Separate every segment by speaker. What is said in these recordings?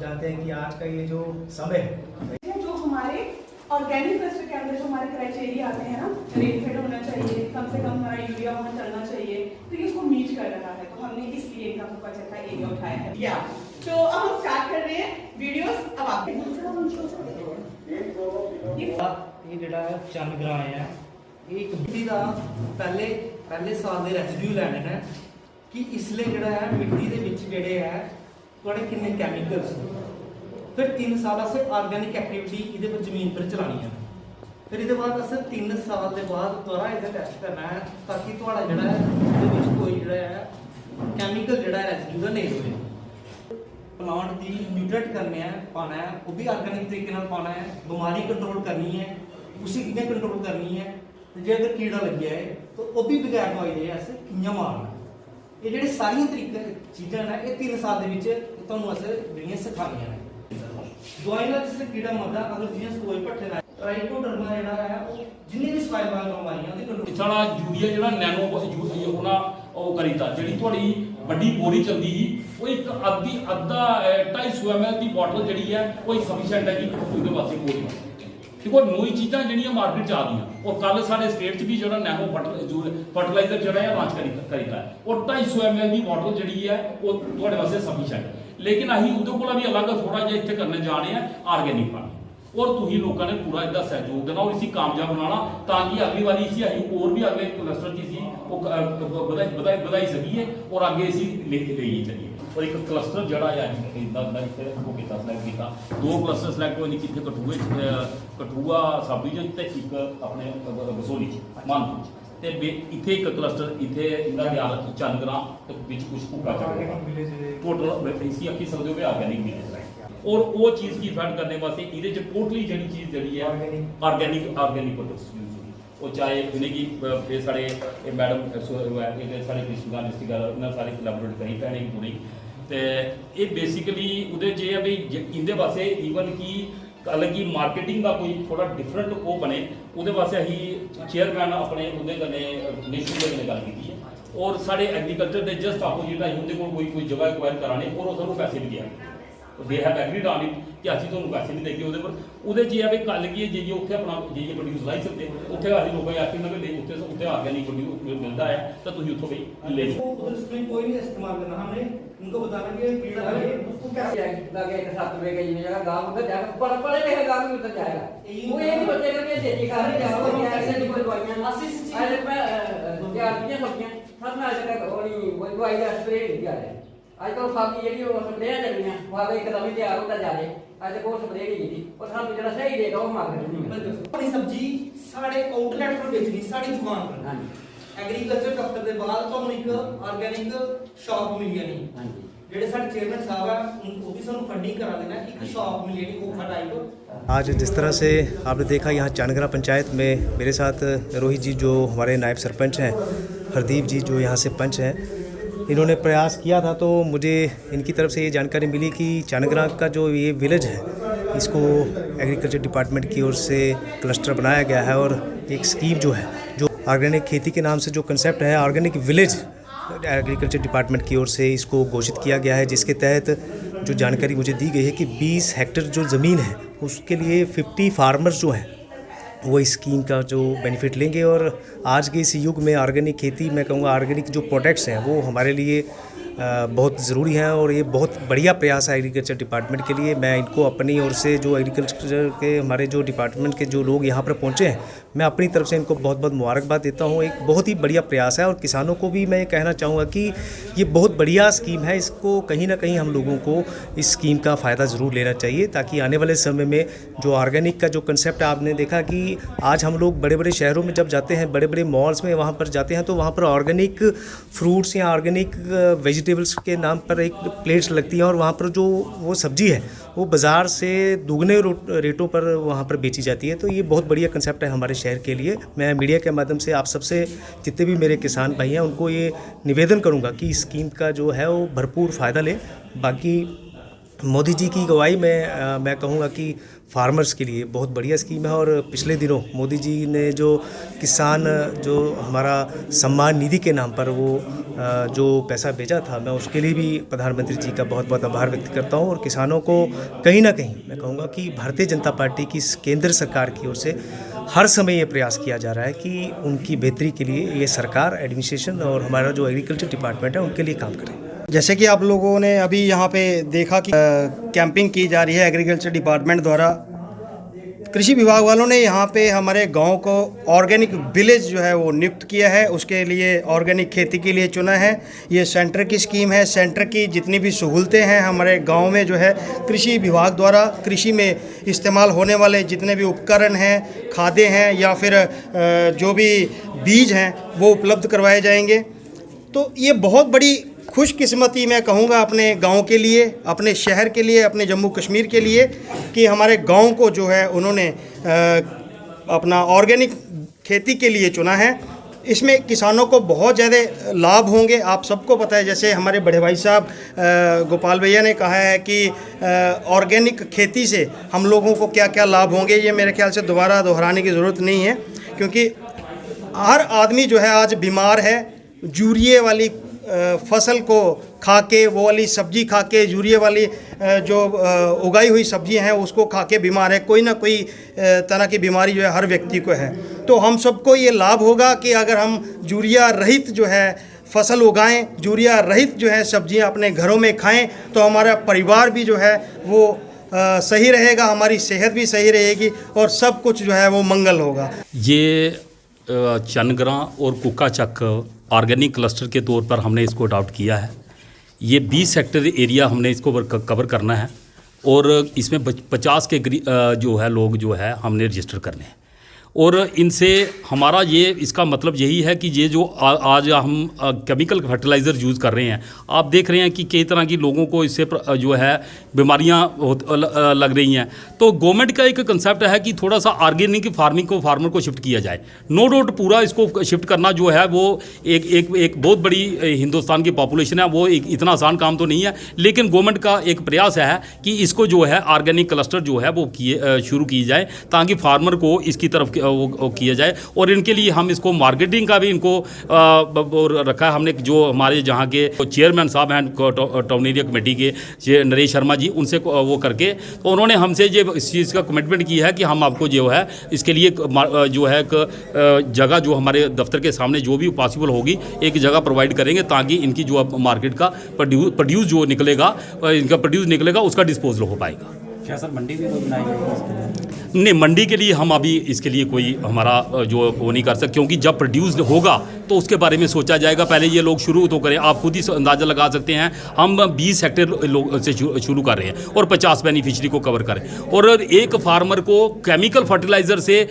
Speaker 1: जानते हैं कि आज का ये जो समय है
Speaker 2: जो हमारे ऑर्गेनिक कल्चर के अंदर जो हमारे क्राइटेरिया आते हैं ना, रेनफेड होना चाहिए, कम से कम हमारा यूरिया वहाँ चलना चाहिए, तो ये उसको मीट कर रहा है। तो हमने इसलिए इनका ऊपर चढ़ा एरिया उठाया है। या तो अब हम स्टार्ट कर रहे हैं वीडियोस। अब आप
Speaker 1: ये ਜਿਹੜਾ ਚੰਨ ਗਰਾਂ ਹੈ ਇਹ ਇੱਕ ਮਿੱਟੀ ਦਾ ਪਹਿਲੇ ਸਾਲ ਦੇ ਰੈਜ਼ੀਡਿਊ ਲੈਣੇ ਨੇ ਕਿ ਇਸ ਲਈ ਜਿਹੜਾ ਹੈ ਮਿੱਟੀ ਦੇ ਵਿੱਚ ਜਿਹੜੇ ਹੈ ਤੁਹਾਡੇ ਕਿੰਨੇ ਕੈਮੀਕਲਸ ਨੇ। फिर 3 साल से ऑर्गेनिक एक्टिविटी ये जमीन पर चलानी है। फिर ये बाद अस 3 साल के बाद दोबारा इसे टेस्ट करना है ताकि थोड़ा जोड़ा है कोई जोड़ा है कैमिकल जोड़ा रेजिड्यू का नहीं होए। प्लांट की न्यूट्रेंट करने हैं पाना है, वो भी ऑर्गेनिक तरीके नाल पाना है। बीमारी कंट्रोल करनी है, उसी कियां कंट्रोल करनी है। जे अगर कीड़ा लग गया है तो वो भी बगैर दवाई दे अस कियां मारना। ये जो सारिया तरीके चीज़ां ने ये 3 साल के तुहानूं अस जिहड़ियां सिखाईयां ने। दवाई ਨਾਲ जिस कीड़ा मरदा अगर जियां सोए पट्टे दा ट्राइकोडर्मा ਜਿਹੜਾ ਹੈ ਉਹ ਜਿੰਨੇ ਵੀ ਸਵਾਇਲ ਵਾਲ ਬਿਮਾਰੀਆਂ ਉਹਦੀ ਕੰਟਰੋਲ
Speaker 3: ਸਾਡਾ ਯੂਰੀਆ ਜਿਹੜਾ ਨੈਨੋ ਉਹਨਾਂ ਉਹ ਕਰੀਦਾ ਜਿਹੜੀ ਤੁਹਾਡੀ ਵੱਡੀ ਬੋਰੀ ਚੱਲਦੀ ਸੀ ਉਹ ਇੱਕ ਅੱਧਾ 250 ml ਦੀ ਬੋਟਲ ਜਿਹੜੀ ਹੈ ਉਹ ਸਫੀਸ਼ੀਐਂਟ ਹੈ ਕਿ ਉਹਦੇ ਵਾਸਤੇ ਕੋਈ ਦੇਖੋ ਨਵੀਂ ਚੀਜ਼ਾਂ ਜਿਹੜੀਆਂ ਮਾਰਕੀਟ 'ਚ ਆ ਗਈਆਂ ਔਰ ਕੱਲ ਸਾਡੇ ਸਟੇਟ 'ਚ ਵੀ ਜਿਹੜਾ ਨੈਨੋ ਫਰਟੀਲਾਈਜ਼ਰ ਜਿਹੜਾ ਹੈ ਲਾਂਚ ਕਰੀਦਾ ਔਰ 250 ml ਦੀ ਬੋਟਲ ਜਿਹੜੀ ਹੈ ਉਹ ਤੁਹਾਡੇ ਵਾਸਤੇ ਸਫੀਸ਼ੀਐਂਟ। लेकिन अं उहदे भी अलग थोड़ा जिहा इत्थे करने जाने ऑर्गेनिक पानी और तुसीं लोगों ने पूरा इसका सहयोग देना और इसी कामयाब बनाना ताकि अगली बारी इसी अं और भी अगले क्लस्टर ची बधाई सकीए और आगे इसी लेके चलीए। और एक क्लस्टर जड़ा है सिलेक्ट किया 2 क्लस्टर सिलेक्ट होए कितने कठुआ सब डिवीजन ते एक अपने बसोली मानपुर ते इत्थे एक क्लस्टर इत्थे इनका ख्याल चंद ग्रां ते विच कुछ भुक्का चढ़ेगा टोटल इसी आखी सकते हो ऑर्गेनिक विलेज और वो चीज़ की इफेक्ट करने वास्ते ये टोटली जी चीज़ जी है ऑर्गेनिक प्रोडक्ट्स यूज होगी वो चाहे जिन्हें साढ़े मैडम साढ़े कृष्णगढ़ डिस्ट्रिक्ट उन्होंने सारे कोलैबोरेट करी पैने पूरी तो ये बेसिकली वो है भी इनके वास्ते ईवन की हालांकि मार्केटिंग का कोई थोड़ा डिफरेंट वो बने वो वास्ते अभी चेयरमैन अपने उन्हें मिनिस्टर के गल की है और साढ़े एग्रीकल्चर के जस्ट आपोजिट उन्होंने कोई जगह एक्वायर कराने और वो सानू पैसे भी दिया they have agreed on it कि असं तुहानू पैसे नहीं देंगे वो ये भी गल की है जी उत्थे अपना जी प्रोड्यूस लाई सकते उत्थे अभी लोगों आखिर में ले उत्थे ऑर्गेनिक प्रोड्यूस मिलता है तो तुम उत्थों भी ले लो
Speaker 1: कोई नहीं इस्तेमाल करना हमने उनको बताना कि कीड़ा लगे उसको कैसे
Speaker 4: लगे 7 रुपए का ये जगह गांव उधर जाएगा पढ़े लिखे गांव में उधर जाएगा वो ये नहीं बचेगा कि देती खा रहे जाओ ऐसे नहीं कोई दवाइयां अरे मैं क्या चीजें सब्जियां सब में आज तक कोई दवाई का स्प्रे नहीं किया है आजकल सब्जी जी स्प्रे चलियां वो एकदम ही तैयार होता जा रहे आज को स्प्रे नहीं की और सानू जो सही देगा वो मार्केट नहीं
Speaker 1: अपनी सब्जी साढ़े आउटलेट पर बेचनी साड़ी दुकान पर। हां जी एग्रीकल्चर दफ्तर के बाद तो एक ऑर्गेनिक शॉप मिल जानी। हां जी जेडे साडे चेयरमैन साहब है वो भी सानू फंडिंग करा देना एक शॉप मिल जानी ओखा टाइप। आज जिस तरह से आपने देखा यहाँ चांदगरा पंचायत में मेरे साथ रोहित जी जो हमारे नायब सरपंच हैं, हरदीप जी जो यहाँ से पंच हैं, इन्होंने प्रयास किया था तो मुझे इनकी तरफ से ये जानकारी मिली कि चांदगरा का जो ये विलेज है इसको एग्रीकल्चर डिपार्टमेंट की ओर से क्लस्टर बनाया गया है और एक स्कीम जो है जो ऑर्गेनिक खेती के नाम से जो कंसेप्ट है ऑर्गेनिक विलेज एग्रीकल्चर डिपार्टमेंट की ओर से इसको घोषित किया गया है, जिसके तहत जो जानकारी मुझे दी गई है कि 20 हेक्टेयर जो ज़मीन है उसके लिए 50 फार्मर्स जो हैं वो इस स्कीम का जो बेनिफिट लेंगे। और आज के इस युग में ऑर्गेनिक खेती मैं कहूँगा ऑर्गेनिक जो प्रोडक्ट्स हैं वो हमारे लिए बहुत ज़रूरी हैं और ये बहुत बढ़िया प्रयास है एग्रीकल्चर डिपार्टमेंट के लिए। मैं इनको अपनी ओर से जो एग्रीकल्चर के हमारे जो डिपार्टमेंट के जो लोग यहाँ पर पहुँचे हैं मैं अपनी तरफ से इनको बहुत बहुत मुबारकबाद देता हूँ। एक बहुत ही बढ़िया प्रयास है और किसानों को भी मैं ये कहना चाहूँगा कि ये बहुत बढ़िया स्कीम है, इसको कहीं ना कहीं हम लोगों को इस स्कीम का फ़ायदा ज़रूर लेना चाहिए ताकि आने वाले समय में जो ऑर्गेनिक का जो कंसेप्ट आपने देखा कि आज हम लोग बड़े बड़े शहरों में जब जाते हैं, बड़े बड़े मॉल्स में वहाँ पर जाते हैं तो वहाँ पर ऑर्गेनिक फ्रूट्स या ऑर्गेनिक वेजिटेबल्स के नाम पर एक प्लेट्स लगती हैं और वहाँ पर जो वो सब्ज़ी है वो बाज़ार से दुगने रेटों पर वहाँ पर बेची जाती है। तो ये बहुत बढ़िया कंसेप्ट है हमारे शहर के लिए। मैं मीडिया के माध्यम से आप सबसे जितने भी मेरे किसान भाई हैं उनको ये निवेदन करूँगा कि इस स्कीम का जो है वो भरपूर फ़ायदा लें। बाकी
Speaker 5: मोदी जी की अगुवाई में मैं कहूँगा कि फार्मर्स के लिए बहुत बढ़िया स्कीम है। और पिछले दिनों मोदी जी ने जो किसान जो हमारा सम्मान निधि के नाम पर वो जो पैसा भेजा था, मैं उसके लिए भी प्रधानमंत्री जी का बहुत बहुत आभार व्यक्त करता हूँ। और किसानों को कहीं ना कहीं मैं कहूँगा कि भारतीय जनता पार्टी की केंद्र सरकार की ओर से हर समय ये प्रयास किया जा रहा है कि उनकी बेहतरी के लिए ये सरकार, एडमिनिस्ट्रेशन और हमारा जो एग्रीकल्चर डिपार्टमेंट है उनके लिए काम करें।
Speaker 6: जैसे कि आप लोगों ने अभी यहाँ पे देखा कि कैंपिंग की जा रही है एग्रीकल्चर डिपार्टमेंट द्वारा। कृषि विभाग वालों ने यहाँ पे हमारे गांव को ऑर्गेनिक विलेज जो है वो नियुक्त किया है, उसके लिए ऑर्गेनिक खेती के लिए चुना है। ये सेंटर की स्कीम है। सेंटर की जितनी भी सहूलतें हैं हमारे गांव में जो है कृषि विभाग द्वारा कृषि में इस्तेमाल होने वाले जितने भी उपकरण हैं, खादें हैं या फिर जो भी बीज हैं वो उपलब्ध करवाए जाएंगे। तो ये बहुत बड़ी खुशकिस्मती मैं कहूँगा अपने गांव के लिए, अपने शहर के लिए, अपने जम्मू कश्मीर के लिए कि हमारे गांव को जो है उन्होंने अपना ऑर्गेनिक खेती के लिए चुना है। इसमें किसानों को बहुत ज़्यादा लाभ होंगे। आप सबको पता है, जैसे हमारे बड़े भाई साहब गोपाल भैया ने कहा है कि ऑर्गेनिक खेती से हम लोगों को क्या क्या लाभ होंगे, ये मेरे ख्याल से दोबारा दोहराने की ज़रूरत नहीं है, क्योंकि हर आदमी जो है आज बीमार है। यूरिया वाली फसल को खा के, वो वाली सब्जी खा के, यूरिया वाली जो उगाई हुई सब्जियां हैं उसको खा के बीमार है। कोई ना कोई तरह की बीमारी जो है हर व्यक्ति को है। तो हम सबको ये लाभ होगा कि अगर हम यूरिया रहित जो है फसल उगाएं, यूरिया रहित जो है सब्जियां अपने घरों में खाएं, तो हमारा परिवार भी जो है वो सही रहेगा, हमारी सेहत भी सही रहेगी और सब कुछ जो है वो मंगल होगा।
Speaker 3: ये चनग्रां और कुक्का चक ऑर्गेनिक क्लस्टर के तौर पर हमने इसको अडॉप्ट किया है। ये 20 हेक्टेयर एरिया हमने इसको कवर करना है और इसमें 50 के जो है लोग जो है हमने रजिस्टर करने हैं। और इनसे हमारा ये इसका मतलब यही है कि ये जो आज हम केमिकल फर्टिलाइज़र यूज़ कर रहे हैं, आप देख रहे हैं कि कई तरह की लोगों को इससे जो है बीमारियां लग रही हैं। तो गवर्नमेंट का एक कंसेप्ट है कि थोड़ा सा ऑर्गेनिक फार्मिंग को फार्मर को शिफ्ट किया जाए। नो डाउट पूरा इसको शिफ्ट करना जो है वो एक बहुत बड़ी हिंदुस्तान की पॉपुलेशन है, वो एक इतना आसान काम तो नहीं है, लेकिन गवर्नमेंट का एक प्रयास है कि इसको जो है ऑर्गेनिक क्लस्टर जो है वो शुरू की जाए ताकि फार्मर को इसकी तरफ वो किया जाए। और इनके लिए हम इसको मार्केटिंग का भी इनको रखा है हमने। जो हमारे जहाँ के चेयरमैन साहब हैं टाउन एरिया कमेटी के नरेश शर्मा जी, उनसे वो करके तो उन्होंने हमसे जो इस चीज़ का कमिटमेंट किया है कि हम आपको जो है इसके लिए जो है एक जगह जो हमारे दफ्तर के सामने जो भी पॉसिबल होगी एक जगह प्रोवाइड करेंगे ताकि इनकी जो मार्केट का प्रोड्यूस जो निकलेगा, इनका प्रोड्यूस निकलेगा उसका डिस्पोजल हो पाएगा।
Speaker 7: क्या सर मंडी भी बनाई गई?
Speaker 3: नहीं, मंडी के लिए हम अभी इसके लिए कोई हमारा जो वो नहीं कर सकते, क्योंकि जब प्रोड्यूस होगा तो उसके बारे में सोचा जाएगा। पहले ये लोग शुरू तो करें। आप खुद ही अंदाज़ा लगा सकते हैं, हम 20 हेक्टेयर लोग से शुरू कर रहे हैं और 50 बेनिफिशरी को कवर करें। और एक फार्मर को केमिकल फर्टिलाइज़र से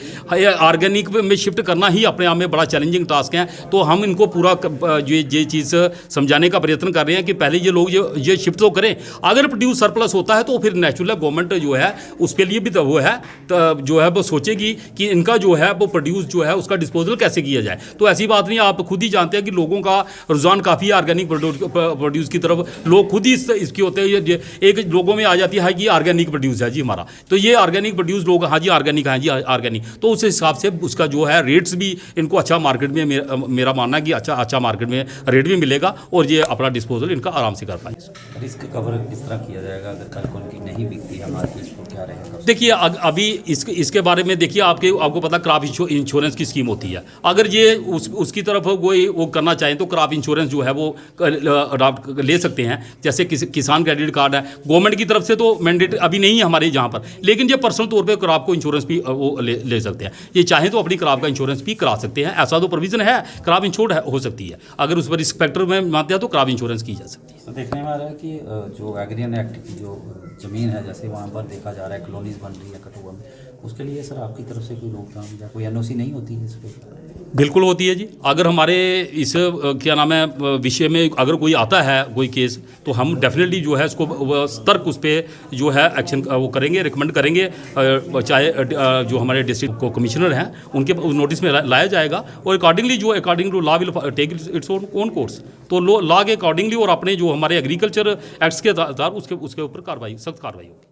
Speaker 3: ऑर्गेनिक में शिफ्ट करना ही अपने आप में बड़ा चैलेंजिंग टास्क है। तो हम इनको पूरा ये चीज़ समझाने का प्रयत्न कर रहे हैं कि पहले ये लोग ये शिफ्ट तो करें। अगर प्रोड्यूस सरप्लस होता है तो फिर नेचुरल गवर्नमेंट जो है उसके लिए भी तो वो है जो है वो सोचेगी कि इनका जो है वो प्रोड्यूस जो है उसका डिस्पोजल कैसे किया जाए। तो ऐसी बात नहीं, आप खुद ही जानते हैं कि लोगों का रुझान काफ़ी है ऑर्गेनिक प्रोड्यूस की तरफ। लोग खुद ही इसकी होते हैं, एक लोगों में आ जाती है कि ऑर्गेनिक प्रोड्यूस है जी हमारा, तो ये ऑर्गेनिक प्रोड्यूस लोग हाँ जी ऑर्गेनिक है जी ऑर्गेनिक। तो उस हिसाब से उसका जो है रेट्स भी इनको अच्छा मार्केट में मेरा मानना है कि अच्छा मार्केट में रेट भी मिलेगा और ये अपना डिस्पोजल इनका आराम से कर पाएंगे।
Speaker 7: रिस्क कवर किस तरह किया जाएगा अगर कल को उनकी नहीं बिकती हमारे देश को, क्या रहेगा?
Speaker 3: देखिए अभी इसके बारे में देखिए आपको पता क्रॉप इंश्योरेंस की स्कीम होती है। अगर ये उसकी तरफ वो करना चाहें तो क्रॉप इंश्योरेंस जो है वो ले सकते हैं। जैसे किसान क्रेडिट कार्ड है, गवर्नमेंट की तरफ से तो मैंडेट अभी नहीं है हमारे यहाँ पर, लेकिन ये पर्सनल तौर पे क्रॉप को इंश्योरेंस भी वो ले सकते हैं। ये चाहें तो अपनी क्रॉप का इंश्योरेंस भी करा सकते हैं, ऐसा तो प्रोविजन है, क्रॉप इंश्योर्ड हो सकती है। अगर उस पर रिस्क फैक्टर में मानते हैं तो क्रॉप इंश्योरेंस की जा सकती है।
Speaker 7: तो देखने में आ रहा है कि जो एग्रीन एक्ट की जो ज़मीन है, जैसे वहाँ पर देखा जा रहा है कॉलोनीज बन रही है कठुआ में, उसके लिए सर आपकी तरफ से कोई रोकथाम या कोई एनओसी नहीं होती है इस पर?
Speaker 3: बिल्कुल होती है जी। अगर हमारे इस क्या नाम है विषय में अगर कोई आता है कोई केस, तो हम डेफिनेटली जो है उसको सतर्क उस पर जो है एक्शन वो करेंगे, रिकमेंड करेंगे, चाहे जो हमारे डिस्ट्रिक्ट को कमिश्नर हैं उनके नोटिस में लाया जाएगा, और अकॉर्डिंगली जो according to law will take its own course. तो लॉ के अकॉर्डिंगली और अपने जो हमारे एग्रीकल्चर एक्ट्स के आधार उसके ऊपर कार्रवाई, सख्त कार्रवाई होगी।